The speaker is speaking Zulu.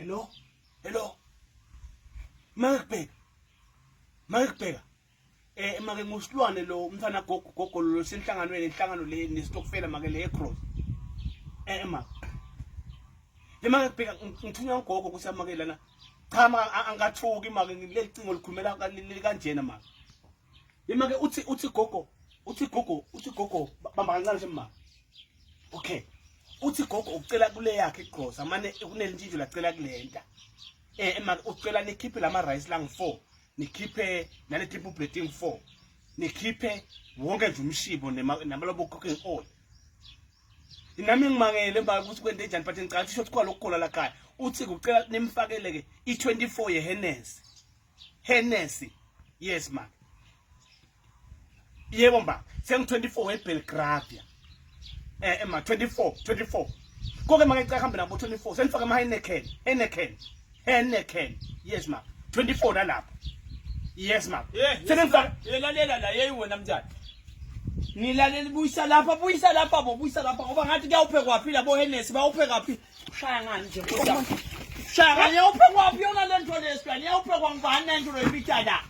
Hello? Makubheka. Make ngusilwane lo umfana gogo lo senhlanganweni inhlangano le nesitokfela make le cross. Ma. Le makubheka ngithunya ngogogo kusamake lana. Cha angathuki make ngileli cingo likhulumela kanjena make. Yemake uthi gogo bamba kancane nje ma. Okay. Uthi gogo ucela kule yakhe igross amane kunelintshintshilo lacela kulenta. Ema ucela nikhiphe lama rice lang 4, nikhiphe nale triple plating 4. Nikhiphe wonke nje umshibo namalobo cooking oil. Inami ngimangele mba ukuthi kwente njani but ngicela ukuthi kwa lokukhola la khaya. Uthi ucela nimfakele ke i24 ye Hennessy. Yes ma. Yebo mba, seng24 eBelgravia. Ma 24. Koke make cha hambe nabo 24. Senifaka ama Henneken. Yes ma. 24 nalapho. Yes ma. Senifaka lalela la yeyi wena mnjani. Nilalela buyisa lapha ngoba ngathi kuyawuphekwa phi labo Hennessy bayawupheka phi. Ushaya ngani nje nkosi. Shaya ngani yawuphekwa phi yona lento lesikani yawuphekwa ngubani lento loyibitha la.